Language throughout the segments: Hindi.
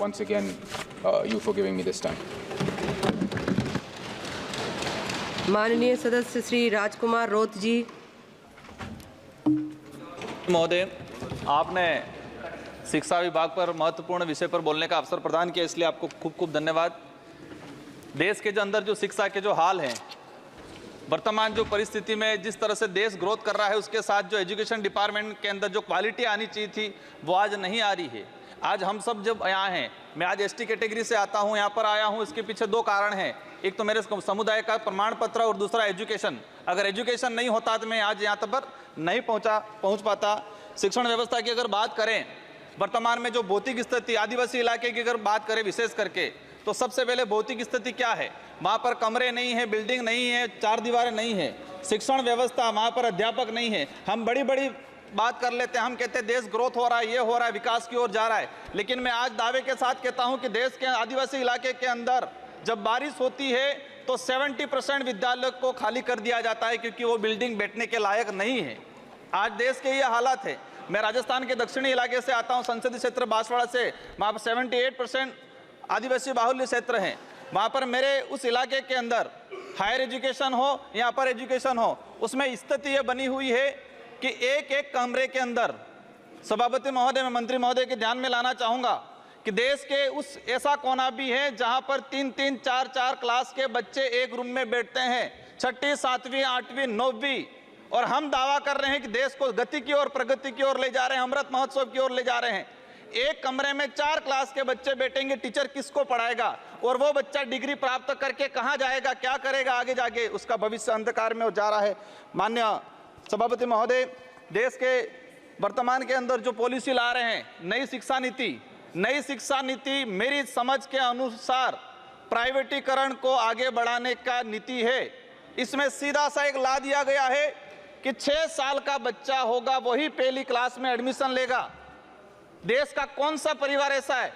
once again you for giving me this time. माननीय सदस्य श्री राजकुमार रोत जी। महोदय, आपने शिक्षा विभाग पर महत्वपूर्ण विषय पर बोलने का अवसर प्रदान किया, इसलिए आपको खूब खूब धन्यवाद। देश के जो अंदर जो शिक्षा के जो हाल हैं, वर्तमान जो परिस्थिति में जिस तरह से देश ग्रोथ कर रहा है, उसके साथ जो एजुकेशन डिपार्टमेंट के अंदर जो क्वालिटी आनी चाहिए थी वो आज नहीं आ रही है। आज हम सब जब यहाँ हैं, मैं आज एसटी कैटेगरी से आता हूँ, यहाँ पर आया हूँ, इसके पीछे दो कारण हैं। एक तो मेरे समुदाय का प्रमाण पत्र और दूसरा एजुकेशन। अगर एजुकेशन नहीं होता तो मैं आज यहाँ तक नहीं पहुँच पाता। शिक्षण व्यवस्था की अगर बात करें, वर्तमान में जो भौतिक स्थिति आदिवासी इलाके की अगर बात करें विशेष करके, तो सबसे पहले भौतिक स्थिति क्या है? वहाँ पर कमरे नहीं है, बिल्डिंग नहीं है, चार दीवारें नहीं है, शिक्षण व्यवस्था, वहाँ पर अध्यापक नहीं है। हम बड़ी बड़ी बात कर लेते हैं, हम कहते हैं देश ग्रोथ हो रहा है, ये हो रहा है, विकास की ओर जा रहा है, लेकिन मैं आज दावे के साथ कहता हूँ कि देश के आदिवासी इलाके के अंदर जब बारिश होती है तो 70% विद्यालय को खाली कर दिया जाता है, क्योंकि वो बिल्डिंग बैठने के लायक नहीं है। आज देश के ये हालात है। मैं राजस्थान के दक्षिणी इलाके से आता हूँ, संसदीय क्षेत्र बांसवाड़ा से, वहाँ पर 78% आदिवासी बाहुल्य क्षेत्र हैं। वहाँ पर मेरे उस इलाके के अंदर हायर एजुकेशन हो या अपर एजुकेशन हो, उसमें स्थिति ये बनी हुई है कि एक एक कमरे के अंदर, सभापति महोदय, मैं मंत्री महोदय के ध्यान में लाना चाहूँगा कि देश के उस ऐसा कोना भी है जहाँ पर 3-3, 4-4 क्लास के बच्चे एक रूम में बैठते हैं, 6वीं, 7वीं, 8वीं, 9वीं, और हम दावा कर रहे हैं कि देश को गति की ओर, प्रगति की ओर ले जा रहे हैं, अमृत महोत्सव की ओर ले जा रहे हैं। एक कमरे में 4 क्लास के बच्चे बैठेंगे, टीचर किसको पढ़ाएगा? और वो बच्चा डिग्री प्राप्त करके कहाँ जाएगा, क्या करेगा आगे जाके? उसका भविष्य अंधकार में जा रहा है। माननीय सभापति महोदय, देश के वर्तमान के अंदर जो पॉलिसी ला रहे हैं, नई शिक्षा नीति मेरी समझ के अनुसार प्राइवेटीकरण को आगे बढ़ाने का नीति है। इसमें सीधा सा एक ला दिया गया है कि 6 साल का बच्चा होगा वही पहली क्लास में एडमिशन लेगा। देश का कौन सा परिवार ऐसा है,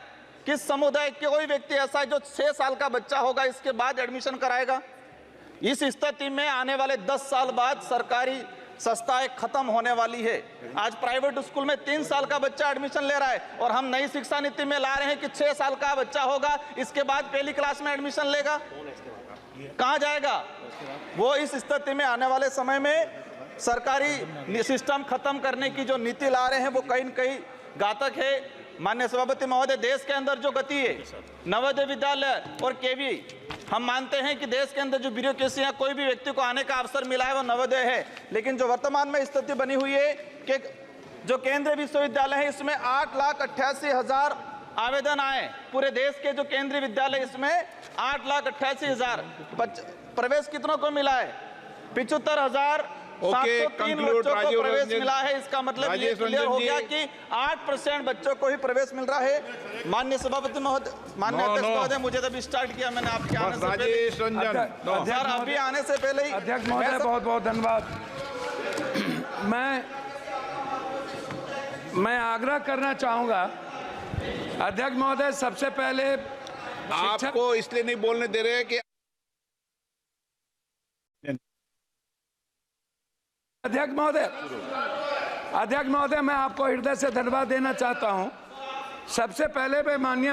किस समुदाय के कोई व्यक्ति ऐसा है जो 6 साल का बच्चा होगा इसके बाद एडमिशन कराएगा? इस स्थिति में आने वाले 10 साल बाद सरकारी संस्थाएं खत्म होने वाली है। आज प्राइवेट स्कूल में 3 साल का बच्चा एडमिशन ले रहा है, और हम नई शिक्षा नीति में ला रहे हैं कि 6 साल का बच्चा होगा, इसके बाद पहली क्लास में एडमिशन लेगा। कहाँ जाएगा वो? इस स्थिति में आने वाले समय में सरकारी सिस्टम खत्म करने की जो नीति ला रहे हैं वो कहीं न कहीं घातक है। माननीय सभापति महोदय, देश के अंदर जो गति है, नवोदय विद्यालय और केवी, हम मानते हैं कि देश के अंदर जो ब्यूरोक्रेसी है, कोई भी व्यक्ति को आने का अवसर मिला है वो नवोदय है, लेकिन जो वर्तमान में स्थिति बनी हुई है कि जो केंद्रीय विश्वविद्यालय है, इसमें 8,88,000 आवेदन आए। पूरे देश के जो केंद्रीय विद्यालय, इसमें 8,88,000 प्रवेश कितनों को मिला है? 75,703 बच्चों को प्रवेश मिला है। इसका मतलब ये क्लियर हो गया कि 8% बच्चों को ही प्रवेश मिल रहा है। माननीय सभापति महोदय, माननीय अध्यक्ष महोदय, मुझे तब स्टार्ट किया मैंने आपके आने से पहले, सर अभी आने से पहले ही। अध्यक्ष महोदय बहुत बहुत धन्यवाद। मैं आग्रह करना चाहूंगा अध्यक्ष महोदय, सबसे पहले आपको इसलिए नहीं बोलने दे रहे कि अध्यक्ष महोदय मैं आपको हृदय से धन्यवाद देना चाहता हूं। सबसे पहले मैं माननीय